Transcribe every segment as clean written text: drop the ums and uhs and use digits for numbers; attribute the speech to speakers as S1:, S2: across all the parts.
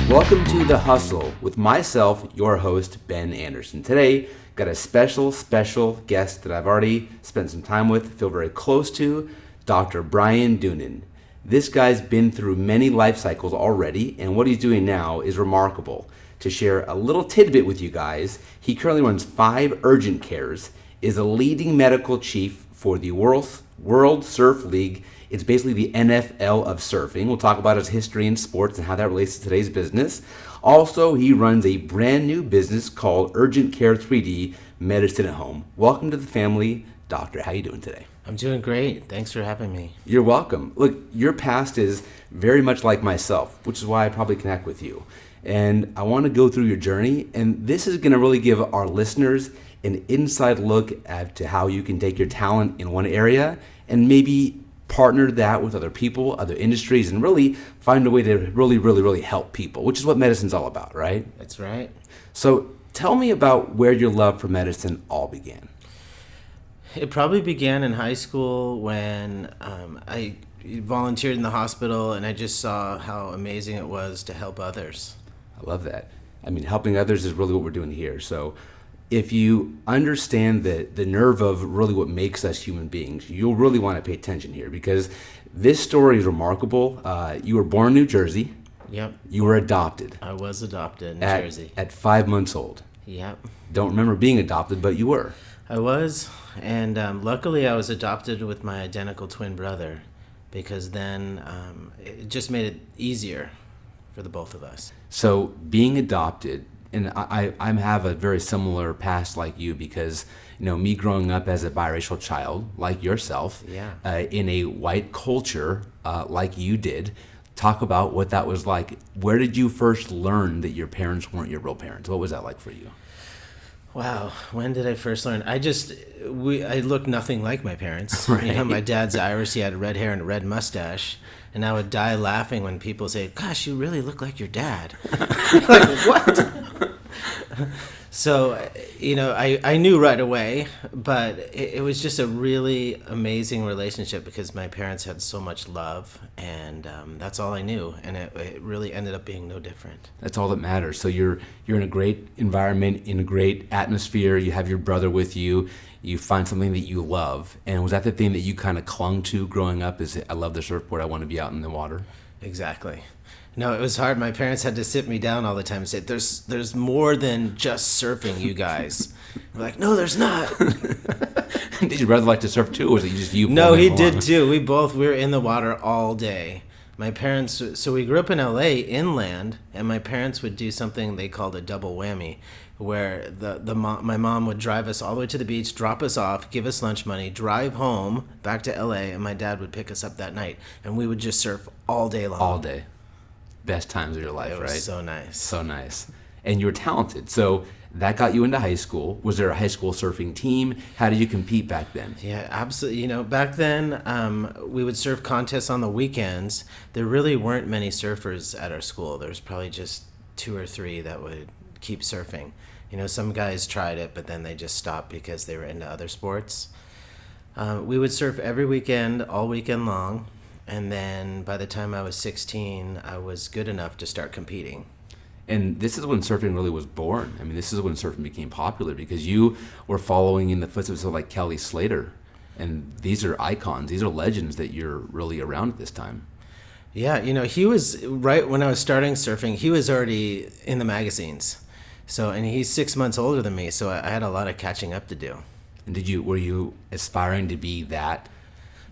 S1: Welcome to The Hustle with myself, your host, Ben Anderson. Today, got a special guest that I've already spent some time with, feel very close to, Dr. Bryan Doonan. This guy's been through many life cycles already, and what he's doing now is remarkable. To share a little tidbit with you guys, he currently runs 5 urgent cares, is a leading medical chief for the World Surf League. It's basically the NFL of surfing. We'll talk about his history in sports and how that relates to today's business. Also, he runs a brand new business called Urgent Care 3D Medicine at Home. Welcome to the family, Doctor. How you doing today?
S2: I'm doing great. Thanks for having me.
S1: You're welcome. Look, your past is very much like myself, which is why I probably connect with you. And I want to go through your journey, and this is going to really give our listeners an inside look at to how you can take your talent in one area and maybe partner that with other people, other industries, and really find a way to really help people, which is what medicine's all about, right?
S2: That's right.
S1: So tell me about where your love for medicine all began.
S2: It probably began in high school when I volunteered in the hospital, and I just saw how amazing it was to help others.
S1: I love that. I mean, helping others is really what we're doing here. So if you understand the nerve of really what makes us human beings, you'll really want to pay attention here, because this story is remarkable. You were born in New Jersey.
S2: Yep.
S1: You were adopted.
S2: I was adopted in Jersey.
S1: At 5 months old.
S2: Yep.
S1: Don't remember being adopted, but you were.
S2: I was, and luckily I was adopted with my identical twin brother, because then it just made it easier for the both of us.
S1: So being adopted, and I have a very similar past like you, because me growing up as a biracial child like yourself, in a white culture like you did. Talk about what that was like. Where did you first learn that your parents weren't your real parents? What was that like for you?
S2: Wow, when did I first learn? I looked nothing like my parents.
S1: Right.
S2: My dad's Irish. He had red hair and a red mustache. And I would die laughing when people say, "Gosh, you really look like your dad." Like, what? So, I knew right away, but it was just a really amazing relationship, because my parents had so much love, and that's all I knew, and it really ended up being no different.
S1: That's all that matters. So you're in a great environment, in a great atmosphere. You have your brother with you. You find something that you love. And was that the thing that you kind of clung to growing up? Is I love the surfboard, I want to be out in the water?
S2: Exactly. No, it was hard. My parents had to sit me down all the time and say, there's more than just surfing, you guys. We're like, no, there's not.
S1: Did your brother like to surf too, or was it just you?
S2: No, he did too. We were in the water all day. My parents, so we grew up in LA, inland, and my parents would do something they called a double whammy, where my mom would drive us all the way to the beach, drop us off, give us lunch money, drive home back to LA, and my dad would pick us up that night, and we would just surf all day long.
S1: All day. Best times of your life, right?
S2: It was so nice.
S1: So nice. And you were talented. So that got you into high school. Was there a high school surfing team? How did you compete back then?
S2: Yeah, absolutely. Back then, we would surf contests on the weekends. There really weren't many surfers at our school. There was probably just 2 or 3 that would keep surfing. Some guys tried it, but then they just stopped because they were into other sports. We would surf every weekend, all weekend long. And then by the time I was 16, I was good enough to start competing.
S1: And this is when surfing really was born. I mean, this is when surfing became popular, because you were following in the footsteps of like Kelly Slater. And these are icons. These are legends that you're really around at this time.
S2: Yeah, he was, right when I was starting surfing, he was already in the magazines. And he's 6 months older than me, so I had a lot of catching up to do.
S1: And were you aspiring to be that?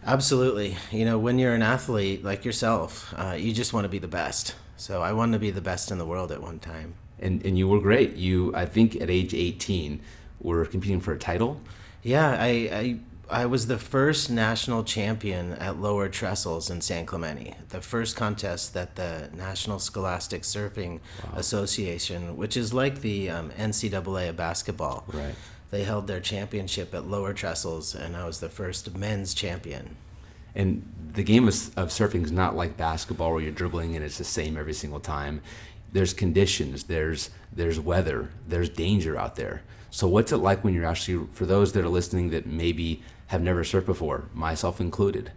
S2: Absolutely. When you're an athlete like yourself, you just want to be the best. So I wanted to be the best in the world at one time.
S1: And you were great. You, I think at age 18, were competing for a title?
S2: Yeah, I was the first national champion at lower trestles in San Clemente. The first contest that the National Scholastic Surfing Association, which is like the NCAA of basketball.
S1: Right.
S2: They held their championship at lower trestles, and I was the first men's champion.
S1: And the game of surfing is not like basketball where you're dribbling and it's the same every single time. There's conditions, there's weather, there's danger out there. So what's it like when you're actually, for those that are listening that maybe have never surfed before, myself included,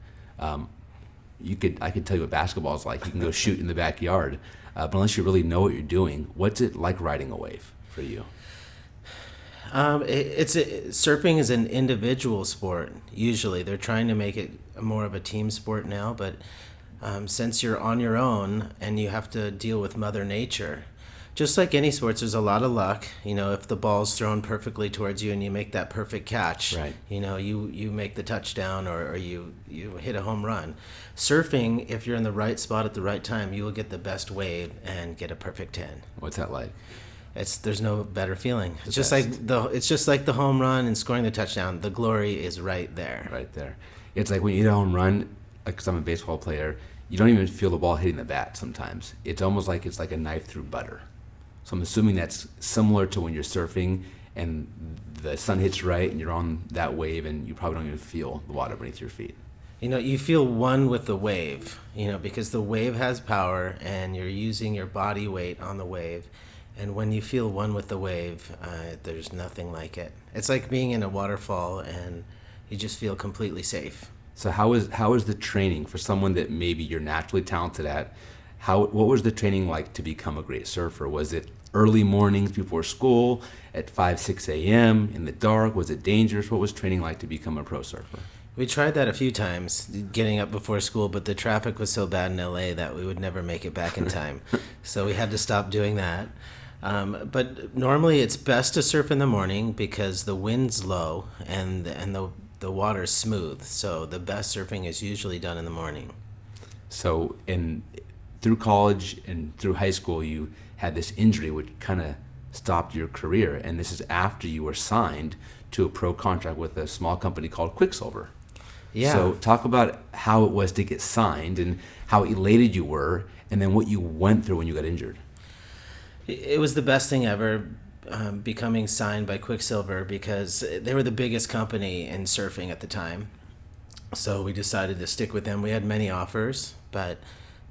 S1: I could tell you what basketball is like. You can go shoot in the backyard, but unless you really know what you're doing, what's it like riding a wave for you?
S2: Surfing is an individual sport. Usually, they're trying to make it more of a team sport now. But since you're on your own and you have to deal with Mother Nature, just like any sports, there's a lot of luck. If the ball's thrown perfectly towards you and you make that perfect catch,
S1: right.
S2: You make the touchdown or you hit a home run. Surfing, if you're in the right spot at the right time, you will get the best wave and get a perfect 10.
S1: What's that like?
S2: There's no better feeling. It's just like the home run and scoring the touchdown. The glory is right there.
S1: Right there. It's like when you hit a home run, because I'm a baseball player, you don't even feel the ball hitting the bat sometimes. It's almost like it's like a knife through butter. So I'm assuming that's similar to when you're surfing and the sun hits right and you're on that wave and you probably don't even feel the water beneath your feet.
S2: You feel one with the wave, because the wave has power and you're using your body weight on the wave. And when you feel one with the wave, there's nothing like it. It's like being in a waterfall and you just feel completely safe.
S1: So how is the training for someone that maybe you're naturally talented at? What was the training like to become a great surfer? Was it early mornings before school at 5, 6 a.m. in the dark? Was it dangerous? What was training like to become a pro surfer?
S2: We tried that a few times, getting up before school, but the traffic was so bad in LA that we would never make it back in time. So we had to stop doing that. But normally it's best to surf in the morning because the wind's low and the water's smooth. So the best surfing is usually done in the morning.
S1: So through college and through high school, you had this injury which kind of stopped your career, and this is after you were signed to a pro contract with a small company called Quicksilver.
S2: Yeah.
S1: So talk about how it was to get signed and how elated you were, and then what you went through when you got injured.
S2: It was the best thing ever, becoming signed by Quicksilver, because they were the biggest company in surfing at the time. So we decided to stick with them. We had many offers, but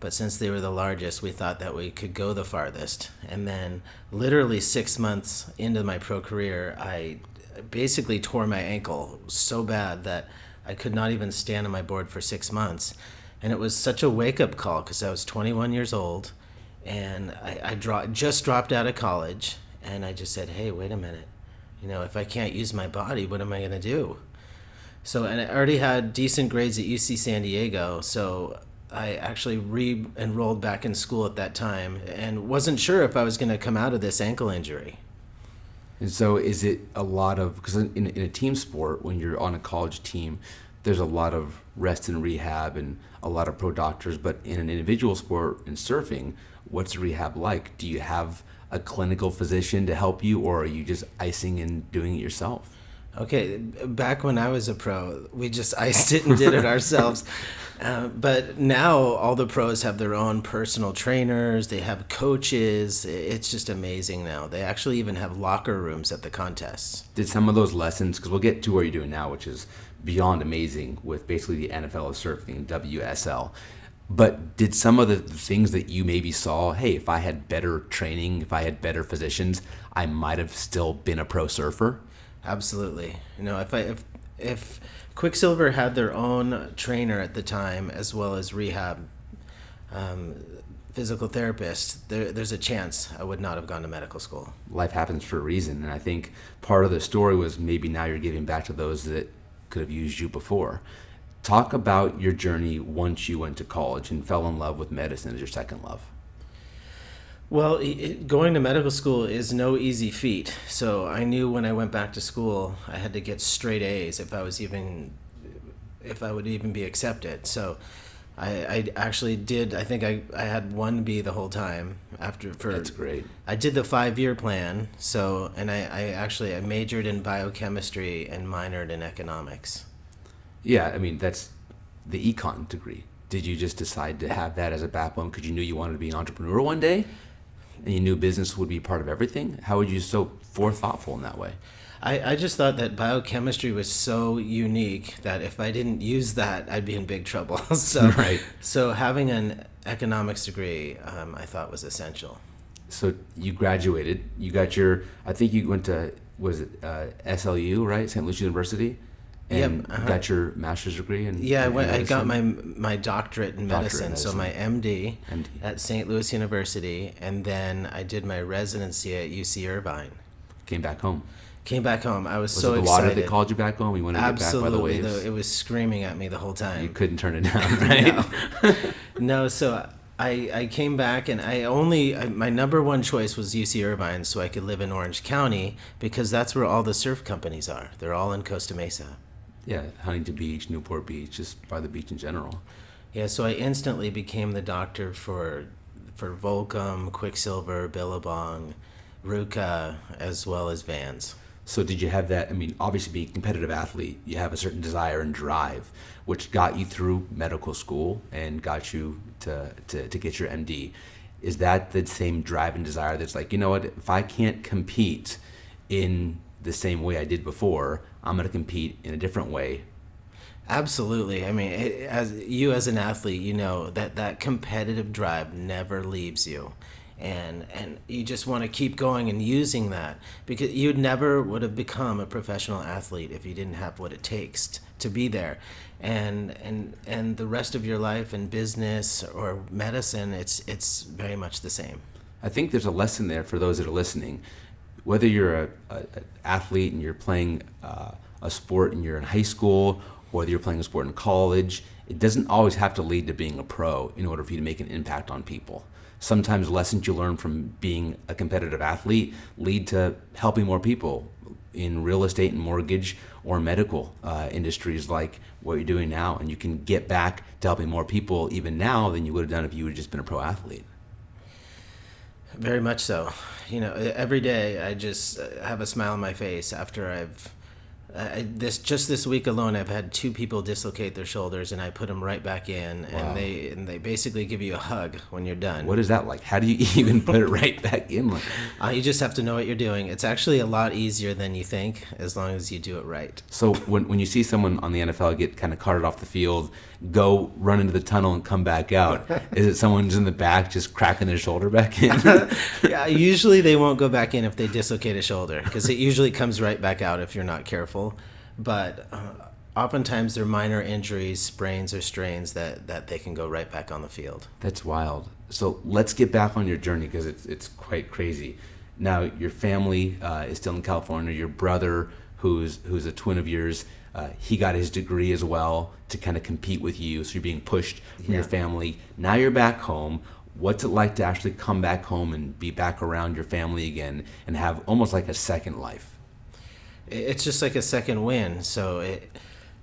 S2: since they were the largest, we thought that we could go the farthest. And then literally 6 months into my pro career, I basically tore my ankle so bad that I could not even stand on my board for 6 months. And it was such a wake-up call because I was 21 years old, and I just dropped out of college, and I just said, hey, wait a minute. If I can't use my body, what am I going to do? So, and I already had decent grades at UC San Diego, so I actually re-enrolled back in school at that time and wasn't sure if I was going to come out of this ankle injury.
S1: And so is it a lot of, because in a team sport, when you're on a college team, there's a lot of rest and rehab and a lot of pro doctors, but in an individual sport in surfing, what's rehab like? Do you have a clinical physician to help you, or are you just icing and doing it yourself?
S2: Okay, back when I was a pro, we just iced it and did it ourselves. But now all the pros have their own personal trainers. They have coaches. It's just amazing now. They actually even have locker rooms at the contests.
S1: Did some of those lessons, because we'll get to where you're doing now, which is beyond amazing with basically the NFL of surfing, WSL. But did some of the things that you maybe saw, hey, if I had better training, if I had better physicians, I might have still been a pro surfer?
S2: Absolutely. If Quicksilver had their own trainer at the time, as well as rehab physical therapist, there's a chance I would not have gone to medical school.
S1: Life happens for a reason, and I think part of the story was maybe now you're giving back to those that could have used you before. Talk about your journey once you went to college and fell in love with medicine as your second love.
S2: Well, going to medical school is no easy feat. So I knew when I went back to school, I had to get straight A's if I would even be accepted. So I actually did. I think I had 1B the whole time.
S1: That's great.
S2: I did the 5-year plan. So, and I majored in biochemistry and minored in economics.
S1: Yeah, I mean, that's the econ degree. Did you just decide to have that as a backbone because you knew you wanted to be an entrepreneur one day? And you knew business would be part of everything? How would you so forethoughtful in that way?
S2: I just thought that biochemistry was so unique that if I didn't use that, I'd be in big trouble. So having an economics degree, I thought was essential.
S1: So you graduated. You got I think you went to, was it SLU, right? St. Louis University? And got your master's degree in
S2: Yeah,
S1: in
S2: I got
S1: medicine?
S2: my doctorate in medicine, so my MD, at St. Louis University, and then I did my residency at UC Irvine.
S1: Came back home.
S2: Came back home. I was
S1: Was
S2: so
S1: it the
S2: excited.
S1: water that called you back home? You wanted to get back by the waves?
S2: Absolutely. It was screaming at me the whole time.
S1: You couldn't turn it down, right?
S2: No, so I came back, and my number one choice was UC Irvine, so I could live in Orange County, because that's where all the surf companies are. They're all in Costa Mesa.
S1: Yeah, Huntington Beach, Newport Beach, just by the beach in general.
S2: Yeah, so I instantly became the doctor for Volcom, Quicksilver, Billabong, Ruka, as well as Vans.
S1: So did you have that? I mean, obviously being a competitive athlete, you have a certain desire and drive, which got you through medical school and got you to get your MD. Is that the same drive and desire that's like, you know what, if I can't compete in the same way I did before, I'm going to compete in a different way?
S2: Absolutely. I mean, as an athlete, you know that competitive drive never leaves you. And you just want to keep going and using that, because you never would have become a professional athlete if you didn't have what it takes to be there. And the rest of your life in business or medicine, it's very much the same.
S1: I think there's a lesson there for those that are listening. Whether you're an athlete and you're playing a sport and you're in high school, or whether you're playing a sport in college, it doesn't always have to lead to being a pro in order for you to make an impact on people. Sometimes lessons you learn from being a competitive athlete lead to helping more people in real estate and mortgage or medical industries like what you're doing now. And you can get back to helping more people even now than you would have done if you would have just been a pro athlete.
S2: Very much so. You know, every day I just have a smile on my face after this week alone, I've had 2 people dislocate their shoulders, and I put them right back in.
S1: Wow.
S2: And they basically give you a hug when you're done.
S1: What is that like? How do you even put it right back in?
S2: You just have to know what you're doing. It's actually a lot easier than you think, as long as you do it right.
S1: So when you see someone on the NFL get kind of carted off the field, go run into the tunnel and come back out, is it someone who's in the back just cracking their shoulder back in?
S2: Yeah, usually they won't go back in if they dislocate a shoulder, because it usually comes right back out if you're not careful. But oftentimes they're minor injuries, sprains or strains that they can go right back on the field.
S1: That's wild. So let's get back on your journey, because it's quite crazy. Now your family is still in California. Your brother, who's a twin of yours, he got his degree as well to kind of compete with you. So you're being pushed from your family. Now you're back home. What's it like to actually come back home and be back around your family again and have almost like a second life?
S2: It's just like a second win. So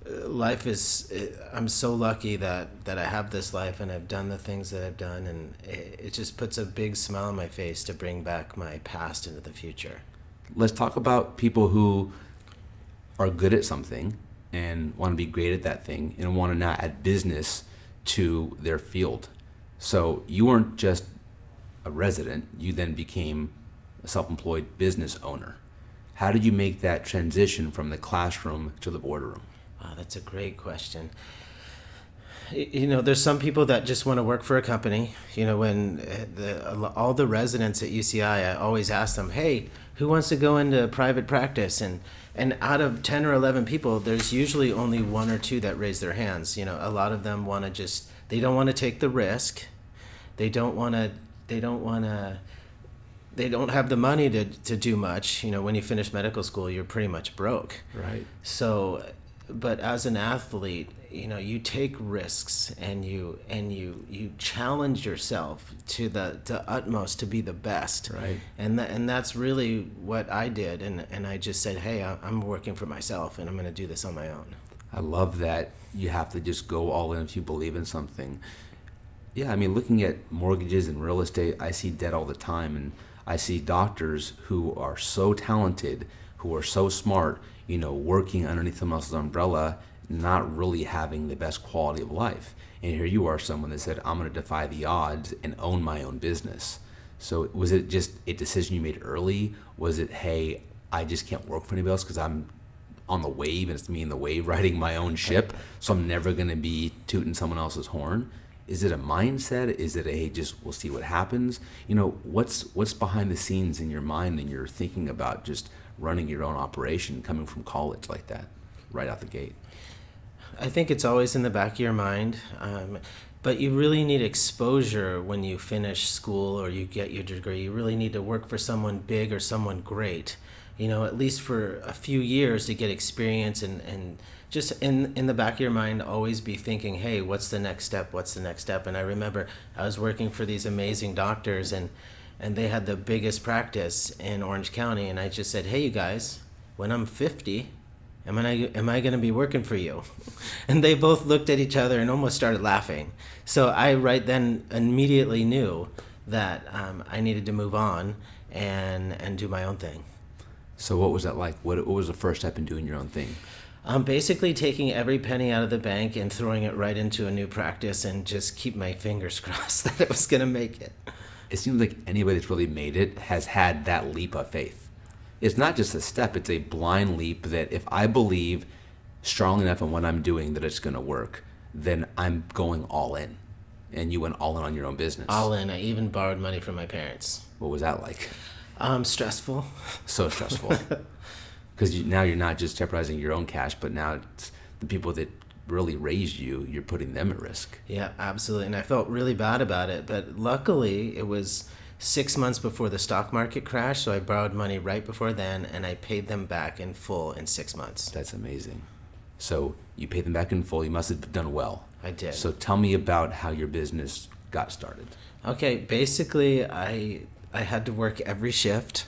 S2: life is, I'm so lucky that I have this life and I've done the things that I've done, and it just puts a big smile on my face to bring back my past into the future.
S1: Let's talk about people who are good at something and want to be great at that thing and want to now add business to their field. So you weren't just a resident, you then became a self-employed business owner. How did you make that transition from the classroom to the boardroom?
S2: Oh, that's a great question. You know, there's some people that just want to work for a company. You know, when all the residents at UCI, I always ask them, hey, who wants to go into private practice? And out of 10 or 11 people, there's usually only 1 or 2 that raise their hands. You know, a lot of them want to they don't want to take the risk. They don't have the money to do much. You know, when you finish medical school, you're pretty much broke.
S1: Right.
S2: So, but as an athlete, you know, you take risks and you challenge yourself to the utmost to be the best.
S1: Right.
S2: And that's really what I did. And I just said, hey, I'm working for myself and I'm going to do this on my own.
S1: I love that you have to just go all in if you believe in something. Yeah, I mean, looking at mortgages and real estate, I see debt all the time, and I see doctors who are so talented, who are so smart, you know, working underneath someone else's umbrella, not really having the best quality of life. And here you are, someone that said, I'm going to defy the odds and own my own business. So was it just a decision you made early? Was it, hey, I just can't work for anybody else because I'm on the wave and it's me in the wave riding my own ship, so I'm never going to be tooting someone else's horn? Is it a mindset? Is it just we'll see what happens? You know, what's behind the scenes in your mind and you're thinking about just running your own operation coming from college like that? right out the gate?
S2: I think it's always in the back of your mind, but you really need exposure when you finish school or you get your degree. You really need to work for someone big or someone great, at least for a few years to get experience and just in the back of your mind always be thinking, hey, what's the next step? What's the next step? And I remember I was working for these amazing doctors and they had the biggest practice in Orange County, and I just said, hey, you guys, when I'm 50, am I going to be working for you? And they both looked at each other and almost started laughing. So I right then immediately knew that I needed to move on and do my own thing.
S1: So what was that like? What was the first step in doing your own thing?
S2: Basically taking every penny out of the bank and throwing it right into a new practice and just keep my fingers crossed that it was going to make it.
S1: It seems like anybody that's really made it has had that leap of faith. It's not just a step, it's a blind leap that if I believe strong enough in what I'm doing that it's going to work, then I'm going all in. And you went all in on your own business.
S2: All in. I even borrowed money from my parents.
S1: What was that like?
S2: Stressful.
S1: So stressful. Because now you're not just jeopardizing your own cash, but now it's the people that really raised you, you're putting them at risk.
S2: Yeah, absolutely. And I felt really bad about it. But luckily, it was 6 months before the stock market crashed, so I borrowed money right before then, and I paid them back in full in 6 months.
S1: That's amazing. So you paid them back in full. You must have done well.
S2: I did.
S1: So tell me about how your business got started.
S2: Okay, basically, I had to work every shift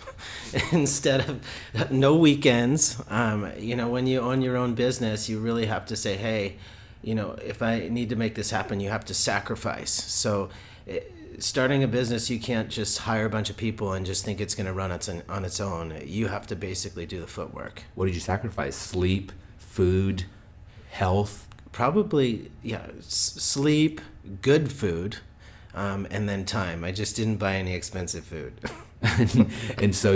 S2: instead of no weekends. When you own your own business, you really have to say, hey, if I need to make this happen, you have to sacrifice. So starting a business, you can't just hire a bunch of people and just think it's going to run on its own. You have to basically do the footwork.
S1: What did you sacrifice? Sleep, food, health?
S2: Probably, sleep, good food, and then time. I just didn't buy any expensive food.
S1: And so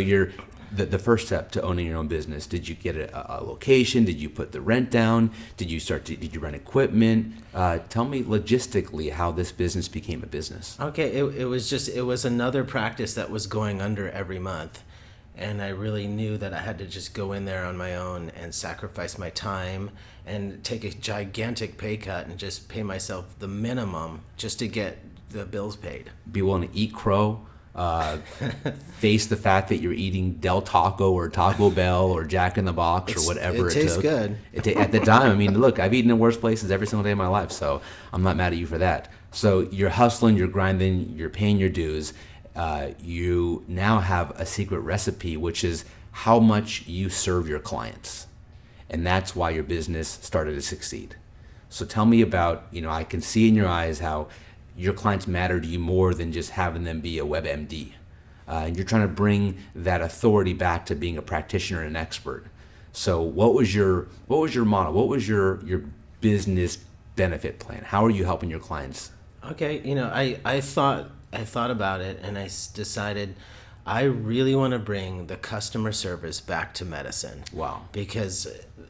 S1: the first step to owning your own business, did you get a location? Did you put the rent down? Did you rent equipment? Tell me logistically how this business became a business.
S2: Okay, it was another practice that was going under every month. And I really knew that I had to just go in there on my own and sacrifice my time and take a gigantic pay cut and just pay myself the minimum just to get the bills paid.
S1: Be willing to eat crow, face the fact that you're eating Del Taco or Taco Bell or Jack in the Box or whatever it took.
S2: It tastes good.
S1: At the time, I mean, look, I've eaten in worse places every single day of my life, so I'm not mad at you for that. So you're hustling, you're grinding, you're paying your dues. You now have a secret recipe, which is how much you serve your clients. And that's why your business started to succeed. So tell me about, I can see in your eyes how your clients matter to you more than just having them be a WebMD. And you're trying to bring that authority back to being a practitioner and an expert. So what was your model? What was your business benefit plan? How are you helping your clients?
S2: Okay, I thought about it and I decided I really want to bring the customer service back to medicine.
S1: Wow.
S2: Because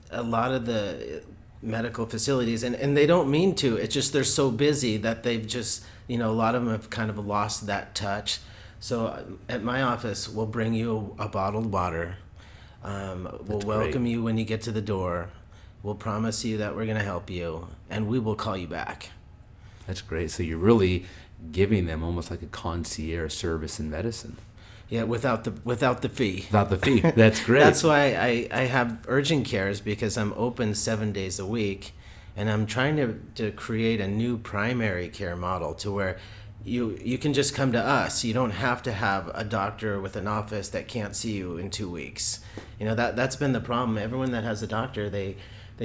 S2: a lot of the medical facilities, and they don't mean to, it's just they're so busy that they've just, a lot of them have kind of lost that touch. So at my office, we'll bring you a bottled water. We'll welcome you when you get to the door. We'll promise you that we're going to help you, and we will call you back.
S1: That's great. So you're really giving them almost like a concierge service in medicine.
S2: Yeah, without the fee.
S1: Without the fee. That's great.
S2: That's why I have urgent cares, because I'm open 7 days a week, and I'm trying to create a new primary care model to where you can just come to us. You don't have to have a doctor with an office that can't see you in 2 weeks. That's been the problem. Everyone that has a doctor, they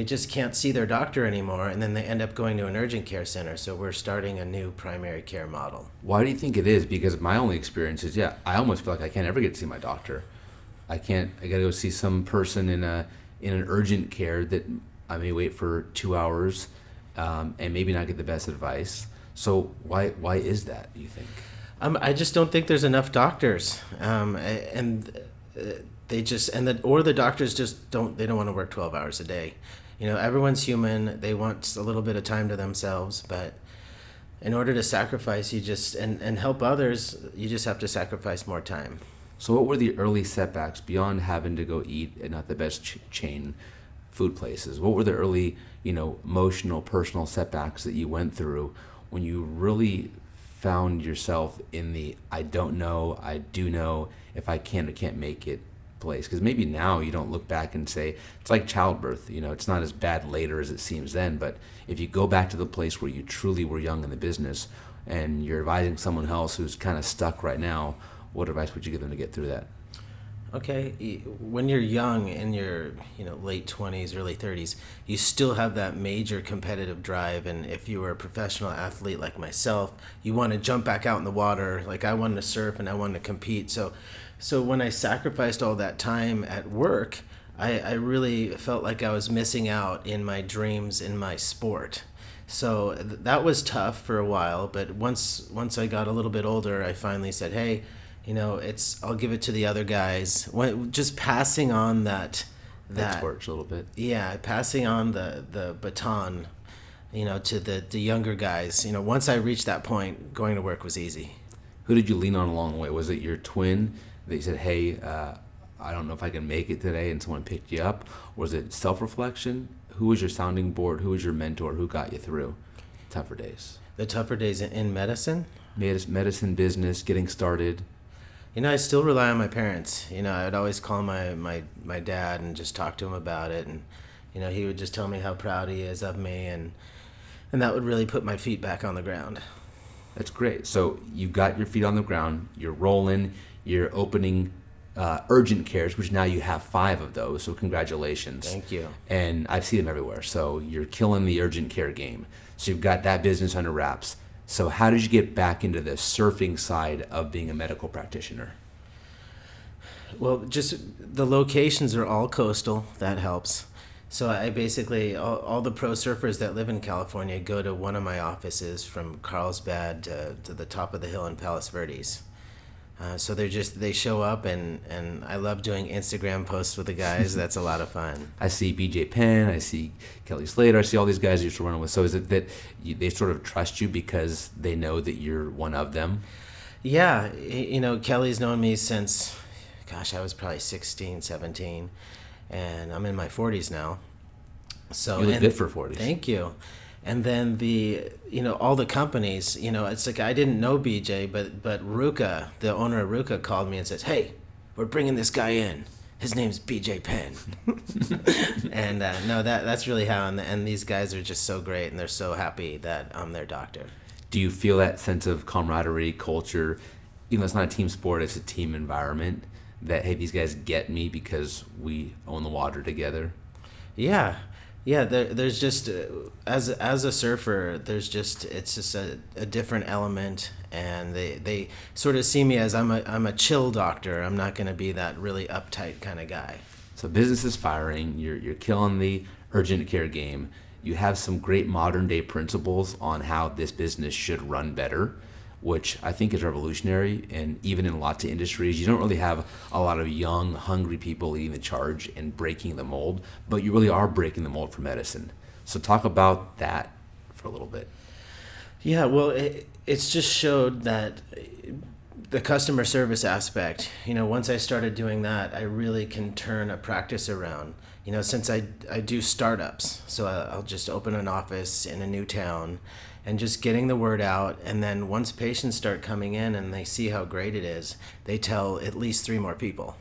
S2: just can't see their doctor anymore, and then they end up going to an urgent care center. So we're starting a new primary care model.
S1: Why do you think it is? Because my only experience is, I almost feel like I can't ever get to see my doctor. I got to go see some person in an urgent care that I may wait for 2 hours and maybe not get the best advice. So why is that, do you think?
S2: I just don't think there's enough doctors, the doctors just don't want to work 12 hours a day. Everyone's human. They want a little bit of time to themselves, but in order to sacrifice, and help others, you just have to sacrifice more time.
S1: So what were the early setbacks beyond having to go eat at not the best chain? food places? What were the early, emotional, personal setbacks that you went through when you really found yourself in the I don't know, I do know, if I can or can't make it place? Because maybe now you don't look back and say, it's like childbirth, it's not as bad later as it seems then, but if you go back to the place where you truly were young in the business and you're advising someone else who's kind of stuck right now, what advice would you give them to get through that?
S2: Okay, when you're young, in your late 20s, early 30s, you still have that major competitive drive. And if you were a professional athlete like myself, you want to jump back out in the water. Like I wanted to surf and I wanted to compete. So when I sacrificed all that time at work, I really felt like I was missing out in my dreams in my sport. So that was tough for a while. But once I got a little bit older, I finally said, hey, I'll give it to the other guys. Just passing on that
S1: torch a little bit.
S2: Yeah, passing on the baton, to the younger guys. Once I reached that point, going to work was easy.
S1: Who did you lean on along the way? Was it your twin that you said, hey, I don't know if I can make it today, and someone picked you up? Was it self-reflection? Who was your sounding board? Who was your mentor? Who got you through tougher days?
S2: The tougher days in medicine?
S1: Medicine, business, getting started.
S2: I still rely on my parents. I'd always call my dad and just talk to him about it. And, he would just tell me how proud he is of me. And that would really put my feet back on the ground.
S1: That's great. So you've got your feet on the ground. You're rolling. You're opening urgent cares, which now you have 5 of those. So congratulations.
S2: Thank you.
S1: And I've seen them everywhere. So you're killing the urgent care game. So you've got that business under wraps. So how did you get back into the surfing side of being a medical practitioner?
S2: Well, just the locations are all coastal. That helps. So I basically, all the pro surfers that live in California go to one of my offices from Carlsbad to the top of the hill in Palos Verdes. So they show up, and I love doing Instagram posts with the guys. That's a lot of fun.
S1: I see BJ Penn, I see Kelly Slater, I see all these guys you used to run with. So is it that they sort of trust you because they know that you're one of them?
S2: Yeah, Kelly's known me since, I was probably 16, 17, and I'm in my 40s now. So
S1: you look good for 40s.
S2: Thank you. And then all the companies, it's like I didn't know BJ, but Ruka, the owner of Ruka, called me and says, hey, we're bringing this guy in. His name's BJ Penn. And no, that's really how, and these guys are just so great, and they're so happy that I'm their doctor.
S1: Do you feel that sense of camaraderie, culture, even though it's not a team sport, it's a team environment, that, hey, these guys get me because we own the water together?
S2: Yeah. Yeah, there's just as a surfer, it's just a different element, and they sort of see me as I'm a chill doctor. I'm not going to be that really uptight kind of guy.
S1: So business is firing. You're killing the urgent care game. You have some great modern day principles on how this business should run better, which I think is revolutionary. And even in lots of industries, you don't really have a lot of young, hungry people leading the charge and breaking the mold, but you really are breaking the mold for medicine. So talk about that for a little bit.
S2: Yeah, well, it's just showed that the customer service aspect, once I started doing that, I really can turn a practice around. Since I do startups, so I'll just open an office in a new town, and just getting the word out. And then once patients start coming in and they see how great it is, they tell at least 3 more people.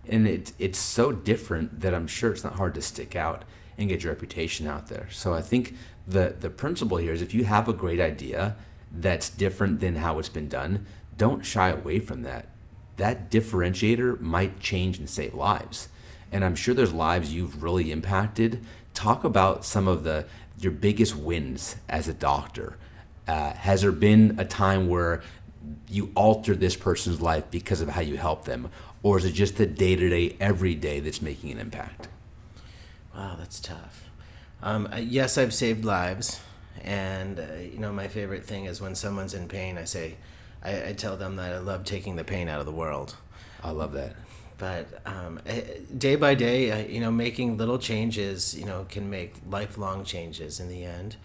S1: And it's so different that I'm sure it's not hard to stick out and get your reputation out there. So I think the principle here is, if you have a great idea that's different than how it's been done, don't shy away from that. That differentiator might change and save lives. And I'm sure there's lives you've really impacted. Talk about some of your biggest wins as a doctor. Has there been a time where you altered this person's life because of how you helped them? Or is it just the day-to-day, every day that's making an impact?
S2: Wow, that's tough. Yes, I've saved lives. And, my favorite thing is when someone's in pain, I tell them that I love taking the pain out of the world.
S1: I love that.
S2: But day by day, making little changes, can make lifelong changes in the end.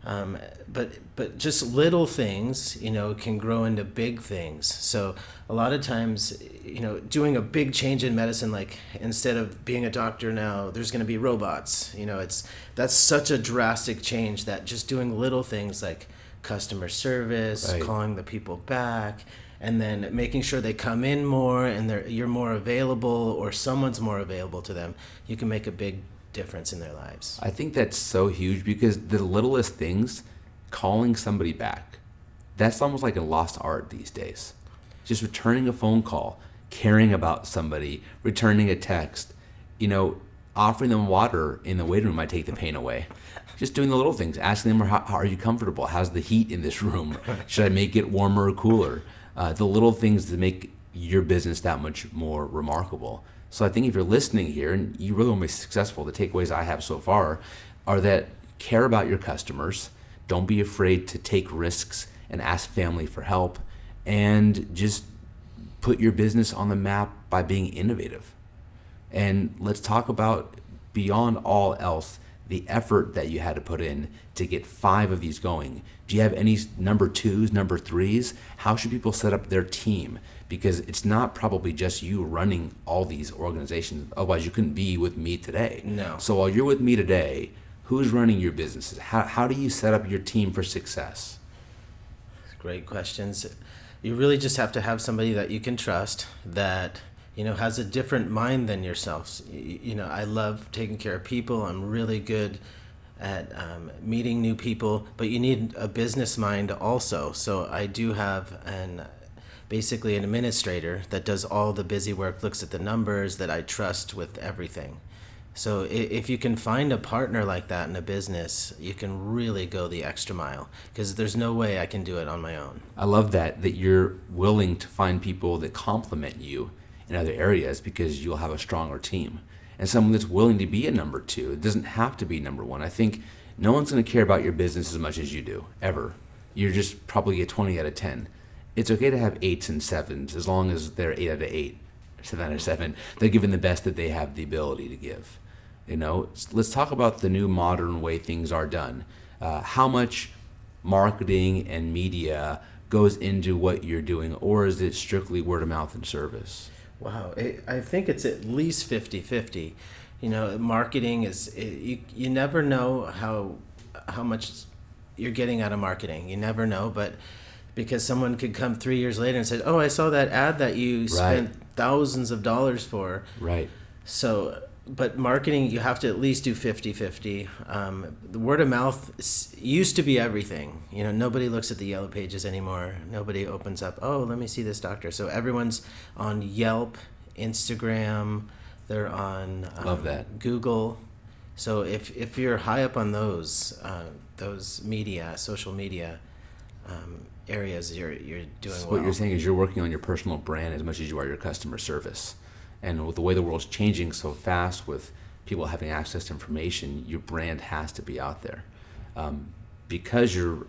S2: But just little things, can grow into big things. So a lot of times, doing a big change in medicine, like instead of being a doctor now, there's going to be robots. That's such a drastic change that just doing little things like customer service,
S1: Right.
S2: calling the people back, and then making sure they come in more and you're more available or someone's more available to them, you can make a big difference in their lives.
S1: I think that's so huge because the littlest things, calling somebody back, that's almost like a lost art these days. Just returning a phone call, caring about somebody, returning a text, offering them water in the waiting room might take the pain away. Just doing the little things, asking them, how are you comfortable? How's the heat in this room? Should I make it warmer or cooler? The little things that make your business that much more remarkable. So I think if you're listening here and you really want to be successful, the takeaways I have so far are that care about your customers, don't be afraid to take risks and ask family for help, and just put your business on the map by being innovative. And let's talk about, beyond all else, the effort that you had to put in to get 5 of these going. Do you have any number 2s, number 3s? How should people set up their team? Because it's not probably just you running all these organizations. Otherwise, you couldn't be with me today.
S2: No.
S1: So while you're with me today, who's running your businesses? How do you set up your team for success?
S2: Great questions. You really just have to have somebody that you can trust, that has a different mind than yourself. I love taking care of people. I'm really good at meeting new people, but you need a business mind also. So I do have basically an administrator that does all the busy work, looks at the numbers, that I trust with everything. So if you can find a partner like that in a business, you can really go the extra mile, because there's no way I can do it on my own.
S1: I love that you're willing to find people that complement you in other areas, because you'll have a stronger team. And someone that's willing to be a number 2. It doesn't have to be number 1. I think no one's going to care about your business as much as you do, ever. You're just probably a 20 out of 10. It's okay to have 8s and 7s as long as they're 8 out of 8, 7 out of 7. They're giving the best that they have the ability to give. Let's talk about the new modern way things are done. How much marketing and media goes into what you're doing, or is it strictly word of mouth and service?
S2: Wow, I think it's at least 50-50. Marketing is, you never know how much you're getting out of marketing. You never know, but because someone could come 3 years later and say, oh, I saw that ad that you spent thousands of dollars for.
S1: Right.
S2: So, but marketing, you have to at least do 50-50. The word of mouth used to be everything. Nobody looks at the Yellow Pages anymore. Nobody opens up, oh, let me see this doctor. So everyone's on Yelp, Instagram, they're on
S1: Love that.
S2: Google. So if you're high up on those media, social media areas, you're doing
S1: So
S2: well.
S1: what you're saying is you're working on your personal brand as much as you are your customer service. And with the way the world's changing so fast, with people having access to information, your brand has to be out there. Because you're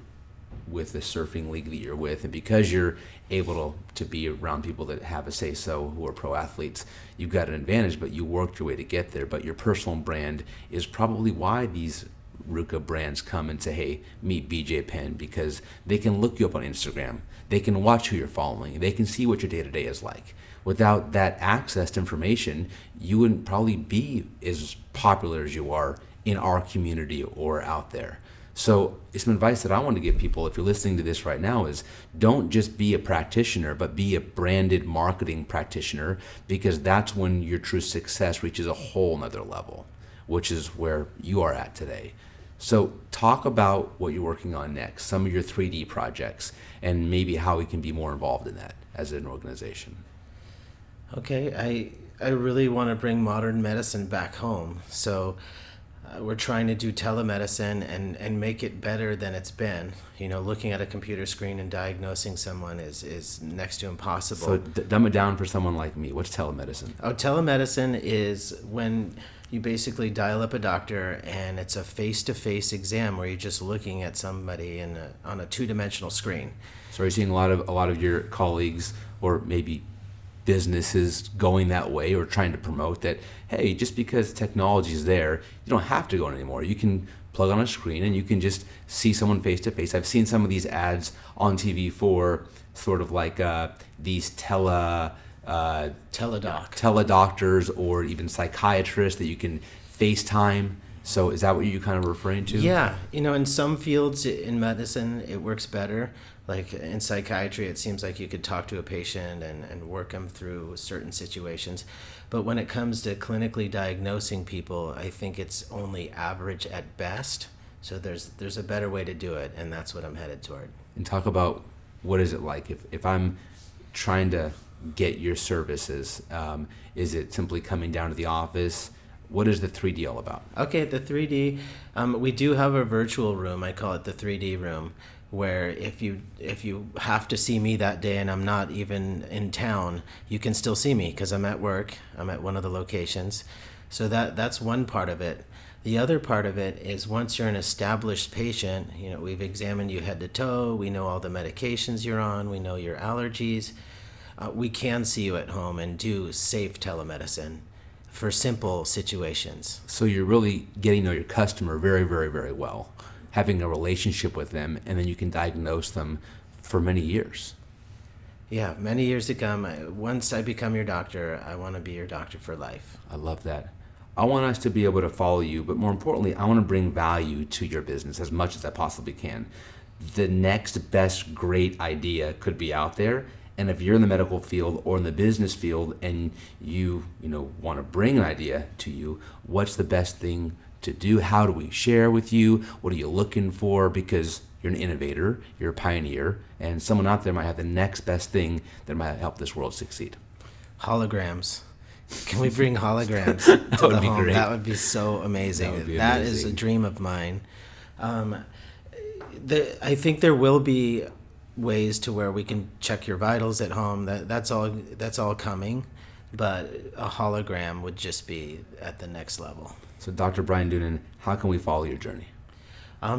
S1: with the surfing league that you're with, and because you're able to be around people that have a say-so, who are pro athletes, you've got an advantage, but you worked your way to get there. But your personal brand is probably why these RUCA brands come and say, hey, meet BJ Penn, because they can look you up on Instagram. They can watch who you're following. They can see what your day-to-day is like. Without that access to information, you wouldn't probably be as popular as you are in our community or out there. So some advice that I want to give people, if you're listening to this right now, is don't just be a practitioner, but be a branded marketing practitioner, because that's when your true success reaches a whole nother level, which is where you are at today. So talk about what you're working on next, some of your 3D projects, and maybe how we can be more involved in that as an organization.
S2: Okay, I really want to bring modern medicine back home. So we're trying to do telemedicine and make it better than it's been. Looking at a computer screen and diagnosing someone is next to impossible.
S1: So dumb it down for someone like me. What's telemedicine?
S2: Oh, telemedicine is when you basically dial up a doctor and it's a face-to-face exam where you're just looking at somebody on a two-dimensional screen.
S1: So are you seeing a lot of your colleagues, or maybe businesses, going that way, or trying to promote that, hey, just because technology is there, you don't have to go anymore. You can plug on a screen and you can just see someone face to face. I've seen some of these ads on TV for sort of like these teledoctors or even psychiatrists that you can FaceTime. So is that what you kind of referring to?
S2: Yeah, in some fields in medicine it works better. Like in psychiatry, it seems like you could talk to a patient and work them through certain situations. But when it comes to clinically diagnosing people, I think it's only average at best. So there's a better way to do it, and that's what I'm headed toward.
S1: And talk about what is it like if I'm trying to get your services, is it simply coming down to the office? What is the 3D all about?
S2: Okay, the 3D, we do have a virtual room. I call it the 3D room, where if you have to see me that day and I'm not even in town, you can still see me because I'm at work. I'm at one of the locations. So that's one part of it. The other part of it is once you're an established patient, we've examined you head to toe. We know all the medications you're on. We know your allergies. We can see you at home and do safe telemedicine for simple situations.
S1: So you're really getting to know your customer very, very, very well, having a relationship with them, and then you can diagnose them for many years.
S2: Yeah, many years to come. Once I become your doctor, I want to be your doctor for life.
S1: I love that. I want us to be able to follow you, but more importantly, I want to bring value to your business as much as I possibly can. The next best great idea could be out there, and if you're in the medical field or in the business field and you want to bring an idea to you, what's the best thing to do? How do we share with you? What are you looking for? Because you're an innovator, you're a pioneer, and someone out there might have the next best thing that might help this world succeed.
S2: Holograms. Can we bring holograms to the home? Great. That would be so amazing. That is a dream of mine. I think there will be ways to where we can check your vitals at home. That's all coming, but a hologram would just be at the next level.
S1: So Dr. Bryan Doonan, how can we follow your journey?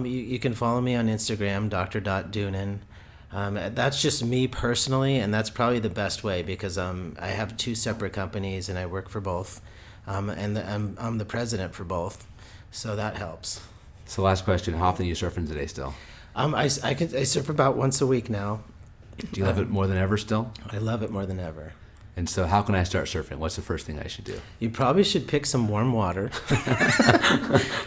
S2: You can follow me on Instagram, dr.doonan. That's just me personally, and that's probably the best way because I have 2 separate companies and I work for both, and I'm the president for both, so that helps.
S1: So last question, how often are you surfing today still?
S2: I surf about once a week now.
S1: Do you love it more than ever still?
S2: I love it more than ever.
S1: And so how can I start surfing? What's the first thing I should do?
S2: You probably should pick some warm water.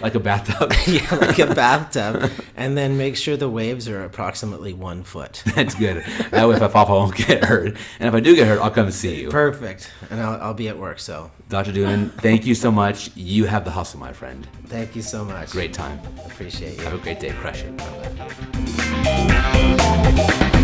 S1: Like a bathtub?
S2: Yeah, like a bathtub. And then make sure the waves are approximately 1 foot.
S1: That's good. That way if I fall, I won't get hurt. And if I do get hurt, I'll come see you.
S2: Perfect. And I'll be at work, so.
S1: Dr. Doonan, thank you so much. You have the hustle, my friend.
S2: Thank you so much.
S1: Great time.
S2: Appreciate you.
S1: Have a great day. Crush it.
S2: Bye-bye.